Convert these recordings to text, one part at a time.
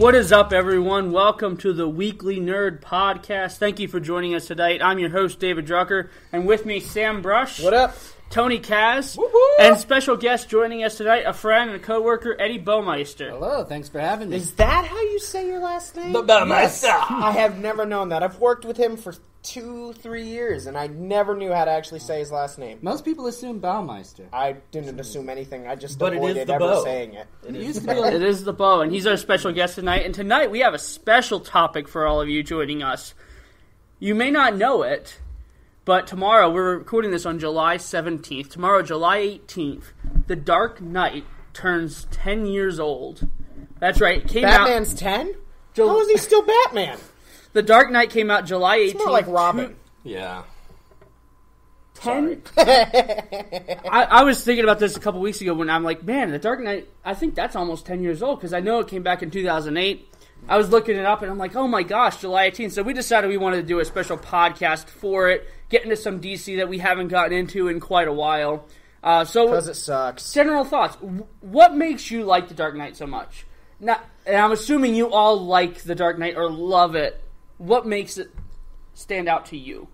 What is up, everyone? Welcome to the Weekly Nerd Podcast. Thank you for joining us tonight. I'm your host, David Drucker, and with me, Sam Brush. What up? Tony Kaz. Woo-hoo! And special guest joining us tonight, a friend and a co-worker, Eddie Baumeister. Hello, thanks for having me. Is that how you say your last name? The Baumeister. Yes. I have never known that. I've worked with him for 2-3 years, and I never knew how to actually say his last name. Most people assume Baumeister. I didn't assume anything. I just But it avoided is the ever bow. saying it. It is the Bo, and he's our special guest tonight. And tonight we have a special topic for all of you joining us. You may not know it, but tomorrow, we're recording this on July 17th. Tomorrow, July 18th, The Dark Knight turns 10 years old. That's right. It came Batman's 10? How is he still Batman? The Dark Knight came out July 18th. It's more like Robin. Yeah. 10? I was thinking about this a couple weeks ago when I'm like, man, The Dark Knight, I think that's almost 10 years old because I know it came back in 2008. I was looking it up and I'm like, oh my gosh, July 18th. So we decided we wanted to do a special podcast for it, get into some DC that we haven't gotten into in quite a while. Because it sucks. General thoughts. What makes you like The Dark Knight so much? Now, and I'm assuming you all like The Dark Knight or love it. What makes it stand out to you?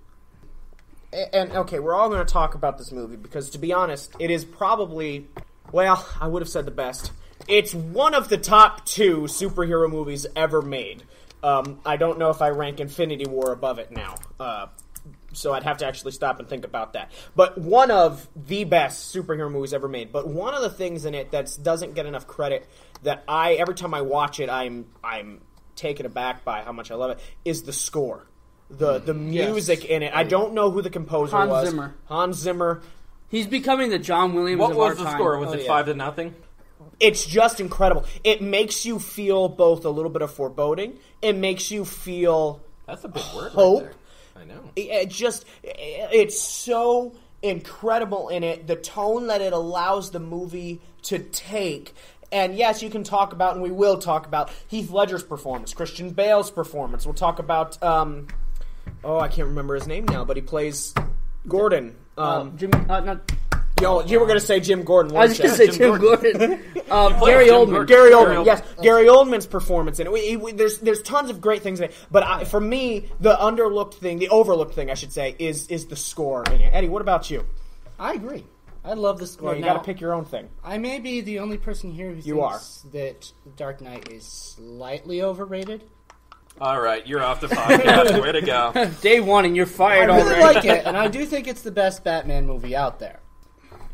And okay, we're all going to talk about this movie because, to be honest, it is probably, well, I would have said the best. It's one of the top 2 superhero movies ever made. I don't know if I rank Infinity War above it now, so I'd have to actually stop and think about that. But one of the best superhero movies ever made. But one of the things in it that doesn't get enough credit that every time I watch it, I'm taken aback by how much I love it, is the score. The music in it. I don't know who the composer was. Hans Zimmer. He's becoming the John Williams What of our was the time. score? Was it 5-0? It's just incredible. It makes you feel both a little bit of foreboding. It makes you feel That's a big word hope. right there. I know. It's so incredible in it. The tone that it allows the movie to take. And yes, you can talk about, and we will talk about, Heath Ledger's performance, Christian Bale's performance. We'll talk about, I can't remember his name now, but he plays Gordon. Jim, You were going to say Jim Gordon. I was going to say Jim Gordon. Gary Oldman. Gary Oldman, yes. Gary Oldman's performance in it. There's tons of great things in it. But for me, the overlooked thing, I should say, is the score in it. Eddie, what about you? I agree. I love the score. You got to pick your own thing. I may be the only person here who thinks that Dark Knight is slightly overrated. All right, you're off the podcast. Way to go. Day one, and you're fired I really already. like it, and I do think it's the best Batman movie out there.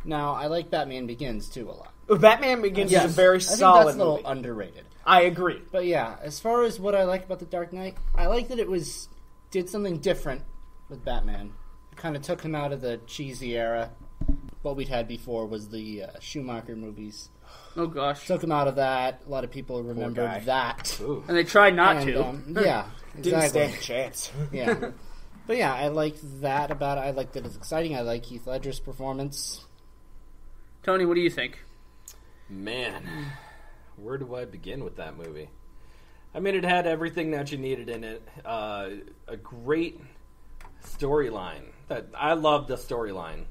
Now, I like Batman Begins, too, a lot. Batman Begins is a very solid I think that's a little movie. underrated. I agree. But yeah, as far as what I like about The Dark Knight, I like that it did something different with Batman. It kind of took him out of the cheesy era. What we'd had before was the Schumacher movies. Oh, gosh. Took him out of that. A lot of people remembered that. Ooh. And they tried not to. Yeah, exactly. Didn't stand a chance. Yeah. But yeah, I like that about it. I like that it's exciting. I like Heath Ledger's performance. Tony, what do you think? Man, where do I begin with that movie? I mean, it had everything that you needed in it. A great storyline. I loved the storyline.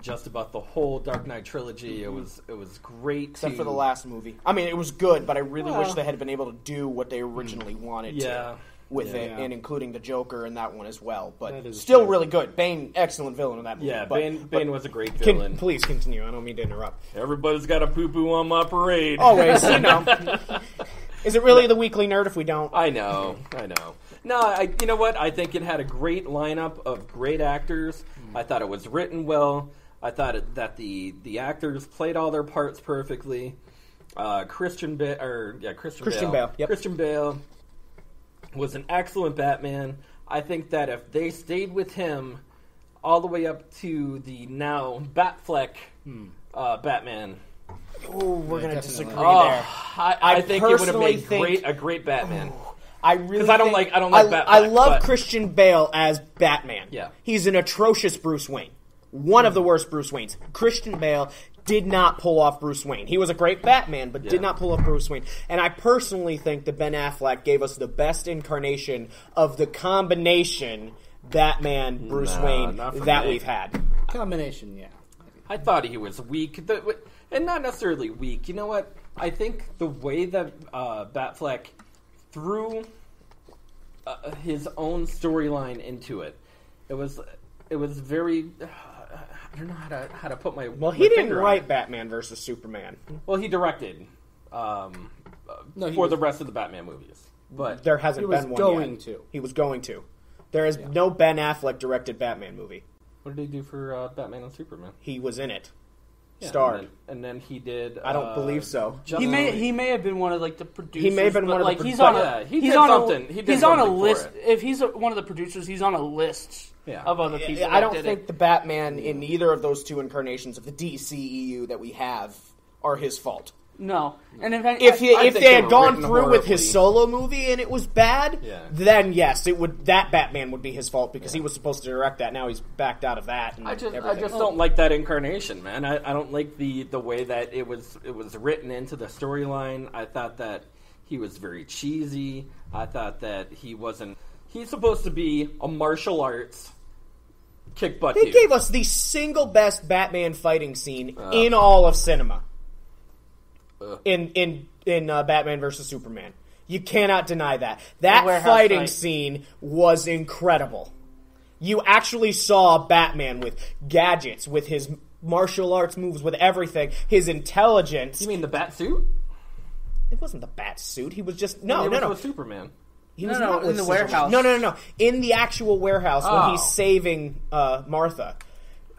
Just about the whole Dark Knight trilogy. It was great. Except for the last movie. I mean, it was good, but I really wish they had been able to do what they originally wanted to with it, and including the Joker in that one as well. But still really good. Bane, excellent villain in that movie. Yeah, Bane was a great villain. Please continue. I don't mean to interrupt. Everybody's got a poo-poo on my parade. Always, Is it really the Weekly Nerd if we don't? I know. No, you know what? I think it had a great lineup of great actors. I thought it was written well. I thought that the actors played all their parts perfectly. Christian Bale. Yep. Christian Bale was an excellent Batman. I think that if they stayed with him all the way up to the now Batfleck Batman. Oh, we're going to disagree there. I think it would have made a great Batman. I really because I don't like Batman. I love Christian Bale as Batman. Yeah, he's an atrocious Bruce Wayne, one of the worst Bruce Waynes. Christian Bale did not pull off Bruce Wayne. He was a great Batman, but did not pull off Bruce Wayne. And I personally think that Ben Affleck gave us the best incarnation of the combination Batman Bruce Wayne that we've had. Combination, yeah. I thought he was weak. And not necessarily weak. You know what? I think the way that Batfleck threw his own storyline into it, it was very. I don't know how to put my. Well, he my didn't finger on write it. Batman versus Superman. Well, he directed the rest of the Batman movies, but There hasn't He was been one going yet. to. He was going to. There is no Ben Affleck directed Batman movie. what did he do for Batman and Superman? He was in it. Yeah, Starred. and then he did. I don't believe so. He may have been one of like the producers. He may have been but, one of the like, pro- he's but- on yeah, a he he's did on something. a He did he's on a something for list. it. If he's one of the producers, he's on a list Yeah. of other people. I don't think the Batman in either of those two incarnations of the DCEU that we have are his fault. No, and If I if think they they had were gone written through with his horribly. solo movie and it was bad, Yeah. then yes, it would. That Batman would be his fault because he was supposed to direct that. Now he's backed out of that. And I just everything. don't like that incarnation, man. I don't like the way that it was written into the storyline. I thought that he was very cheesy. I thought that he wasn't. He's supposed to be a martial arts kick butt They dude. gave us the single best Batman fighting scene in all of cinema. In Batman versus Superman, you cannot deny that. That warehouse fighting fight. scene was incredible. You actually saw Batman with gadgets, with his martial arts moves, with everything, his intelligence. You mean the bat suit? It wasn't the bat suit. He was just He no. was with Superman. He No, was no, not in with the Superman. warehouse. No. In the actual warehouse when Oh. he's saving Martha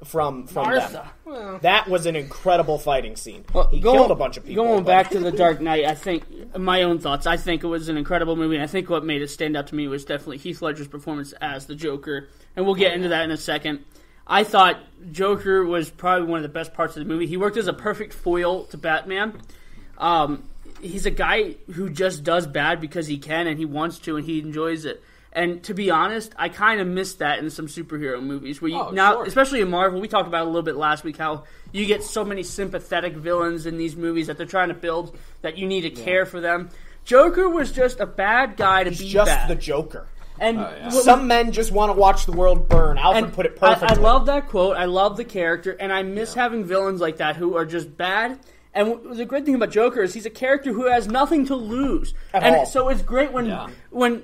from Martha. them. That was an incredible fighting scene. Well, He killed a bunch of people. Going but- back to The Dark Knight, I think my own thoughts. I think it was an incredible movie. And I think what made it stand out to me was definitely Heath Ledger's performance as the Joker, and we'll get into that in a second. I thought Joker was probably one of the best parts of the movie. He worked as a perfect foil to Batman. He's a guy who just does bad because he can and he wants to and he enjoys it. And to be honest, I kind of miss that in some superhero movies. Where you Sure. especially in Marvel, we talked about it a little bit last week, how you get so many sympathetic villains in these movies that they're trying to build that you need to care for them. Joker was just a bad guy to He's be just bad. the Joker. And Some men just want to watch the world burn. Alfred put it perfectly. I love that quote. I love the character, and I miss having villains like that who are just bad. And the great thing about Joker is he's a character who has nothing to lose. At And all. so it's great when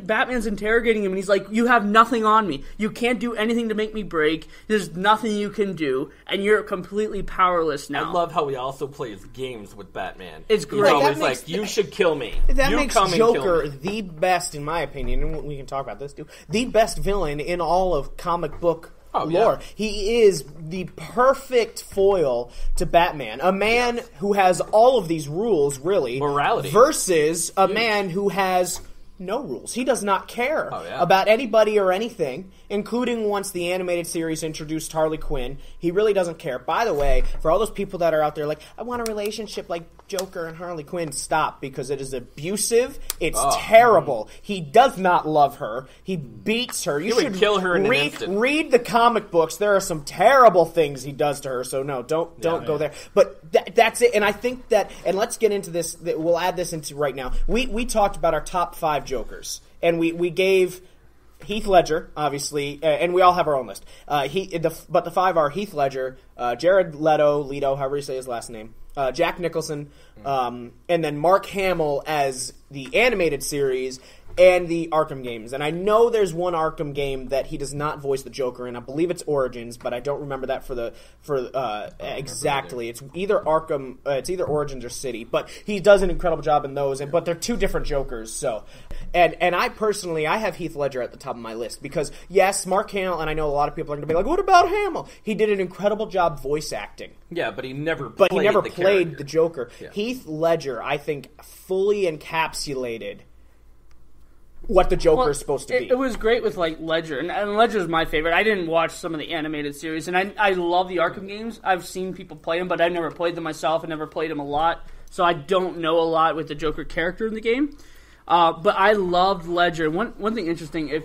Batman's interrogating him and he's like, you have nothing on me. You can't do anything to make me break. There's nothing you can do. And you're completely powerless now. I love how he also plays games with Batman. It's He's great. always That like, makes- you should kill me. That you makes come and kill Joker me. the best, in my opinion, and we can talk about this too, the best villain in all of comic book lore. yeah. He is the perfect foil to Batman. A man who has all of these rules, really. Morality. Versus a man who has no rules. He does not care about anybody or anything, including once the animated series introduced Harley Quinn. He really doesn't care. By the way, for all those people that are out there like, I want a relationship like Joker and Harley Quinn, stop, because it is abusive. It's terrible. He does not love her. He beats her. You He would should kill her in an instant. read the comic books. There are some terrible things he does to her, so no, don't go there. But that's it. And I think that, and let's get into this, we'll add this into right now. We talked about our top 5 Jokers, and we gave Heath Ledger, obviously, and we all have our own list. But the 5 are Heath Ledger, Jared Leto, however you say his last name, Jack Nicholson, and then Mark Hamill as the animated series and the Arkham games. And I know there's one Arkham game that he does not voice the Joker in. I believe it's Origins, but I don't remember that for exactly. It's either Arkham, it's either Origins or City. But he does an incredible job in those. But they're two different Jokers. So, and I personally, I have Heath Ledger at the top of my list because yes, Mark Hamill, and I know a lot of people are going to be like, what about Hamill? He did an incredible job voice acting. Yeah, but he never But played he never the played character. the Joker. Yeah. Heath Ledger, I think, fully encapsulated what the Joker is supposed to be. It was great with like Ledger, and Ledger's my favorite. I didn't watch some of the animated series, and I love the Arkham games. I've seen people play them, but I never played them myself. I never played them a lot, so I don't know a lot with the Joker character in the game. But I loved Ledger. One thing interesting,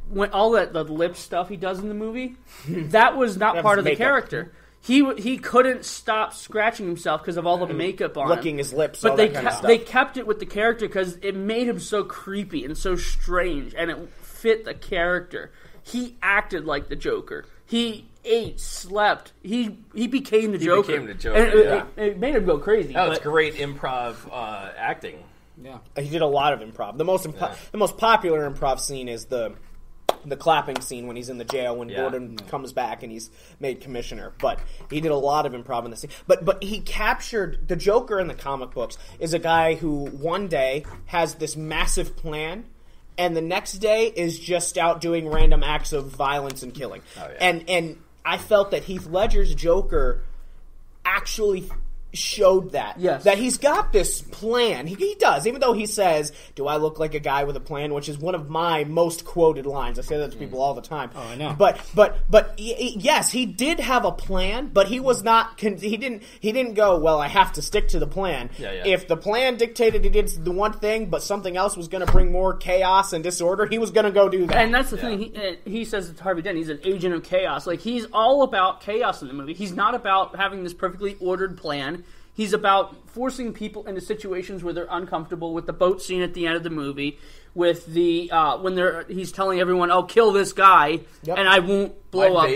when all the lip stuff he does in the movie, that was not part of the makeup. character. He couldn't stop scratching himself because of all the makeup on Licking him. his lips, But all they that kind of stuff. they kept it with the character because it made him so creepy and so strange, and it fit the character. He acted like the Joker. He ate, slept. He became the Joker. Became the Joker, And it made him go crazy. That was but- great improv acting. Yeah. He did a lot of improv. The most popular improv scene is the clapping scene when he's in the jail when Gordon comes back and he's made commissioner. But he did a lot of improv in the scene. But he captured the Joker in the comic books is a guy who one day has this massive plan and the next day is just out doing random acts of violence and killing. Oh, yeah. And I felt that Heath Ledger's Joker actually showed that. Yes. That he's got this plan. He does, even though he says, do I look like a guy with a plan, which is one of my most quoted lines. I say that to people all the time. Oh, I know. But yes, he did have a plan, but he was not, he didn't go, well, I have to stick to the plan. Yeah. If the plan dictated he did the one thing, but something else was going to bring more chaos and disorder, he was going to go do that. And that's the thing. He says to Harvey Dent, he's an agent of chaos. Like, he's all about chaos in the movie. He's not about having this perfectly ordered plan. He's about forcing people into situations where they're uncomfortable. With the boat scene at the end of the movie, with the when he's telling everyone, "Oh, kill this guy," and I won't blow up.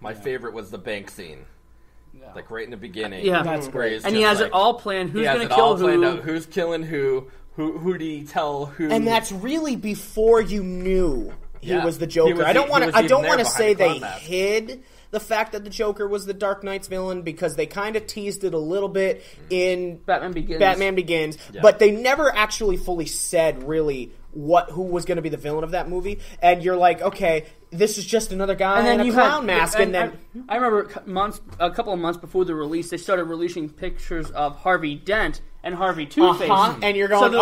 My favorite was the bank scene. Yeah. Like right in the beginning. Yeah, that's great. And he has it all planned. Who's going to kill who? Who's killing who? Who do you tell who? And that's really before you knew he was the Joker. I don't want to say they hid the fact that the Joker was the Dark Knight's villain because they kind of teased it a little bit in Batman Begins. But they never actually fully said really who was going to be the villain of that movie. And you're like, okay, this is just another guy in a clown mask. And then I remember a couple of months before the release, they started releasing pictures of Harvey Dent and Harvey Two-Face. And you're going,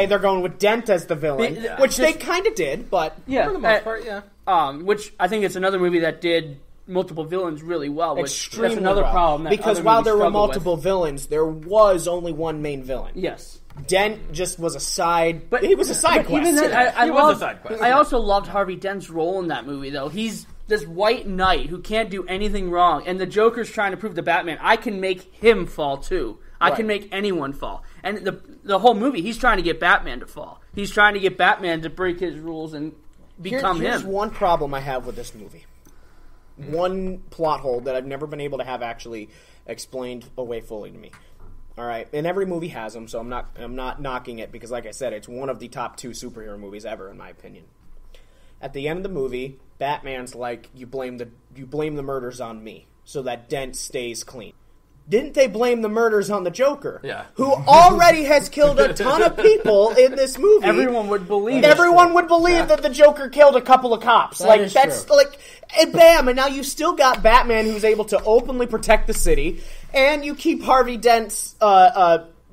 they're going with Dent as the villain, which they kind of did, but for the most part, which I think it's another movie that did multiple villains really well. Which that's another problem. That because while there were multiple villains, there was only one main villain. Yes. Dent just was a side, but he was a side quest. Even then, he was a side quest. I also loved Harvey Dent's role in that movie, though. He's this white knight who can't do anything wrong, and the Joker's trying to prove to Batman, I can make him fall too. I can make anyone fall. And the whole movie, he's trying to get Batman to fall. He's trying to get Batman to break his rules and become Here's him. one problem I have with this movie. One plot hole that I've never been able to have actually explained away fully to me. All right, and every movie has them, so I'm not knocking it because, like I said, it's one of the top 2 superhero movies ever, in my opinion. At the end of the movie, Batman's like, "You blame the murders on me, so that Dent stays clean." Didn't they blame the murders on the Joker? Yeah. Who already has killed a ton of people in this movie. Everyone would believe that the Joker killed a couple of cops. That's true. And bam, and now you still got Batman who's able to openly protect the city, and you keep Harvey Dent's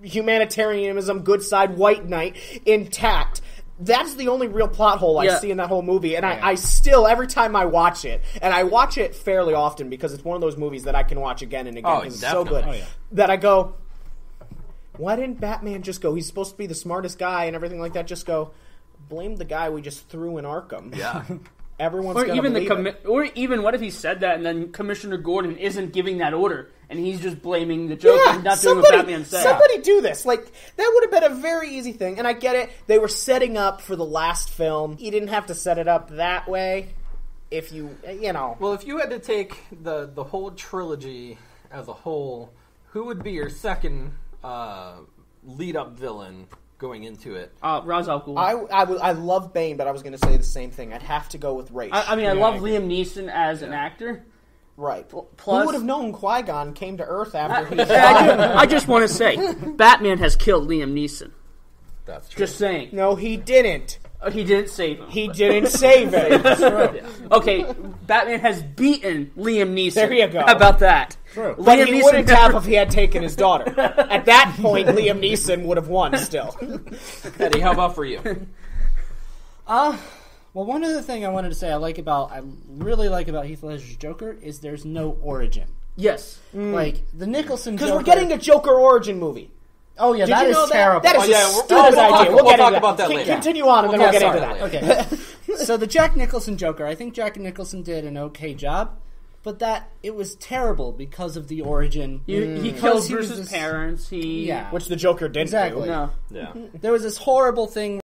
humanitarianism, good side, white knight intact. That's the only real plot hole I see in that whole movie, and I still, every time I watch it, and I watch it fairly often because it's one of those movies that I can watch again and again because it's so good, that I go, why didn't Batman just go, he's supposed to be the smartest guy and everything like that, just go, blame the guy we just threw in Arkham. Yeah. Everyone's going to believe it. Or even what if he said that and then Commissioner Gordon isn't giving that order and he's just blaming the Joker and not doing what Batman said. Somebody do this. That would have been a very easy thing. And I get it. They were setting up for the last film. You didn't have to set it up that way if you know. Well, if you had to take the whole trilogy as a whole, who would be your second lead-up villain going into it? Ra's al Ghul. I love Bane, but I was going to say the same thing. I'd have to go with Ra's. I love Liam Neeson as an actor. Right. Plus, who would have known Qui-Gon came to Earth after he died? I just want to say, Batman has killed Liam Neeson. That's true. Just saying. No, he didn't. He didn't save him. He didn't save him. Okay, Batman has beaten Liam Neeson. There you go. How about that? True. But he wouldn't have if he had taken his daughter. At that point, Liam Neeson would have won still. Eddie, how about for you? Well, one other thing I wanted to say I really like about Heath Ledger's Joker is there's no origin. Yes. Like, the Nicholson Joker... Because we're getting a Joker origin movie. Oh, yeah, Did that you is know terrible. That is a stupid idea. We'll talk about that later. Continue on, and then we'll get into that. Okay. So the Jack Nicholson Joker, I think Jack Nicholson did an okay job, but that it was terrible because of the origin. He kills Bruce's parents. Yeah. Which the Joker didn't do. Exactly. No. Yeah. There was this horrible thing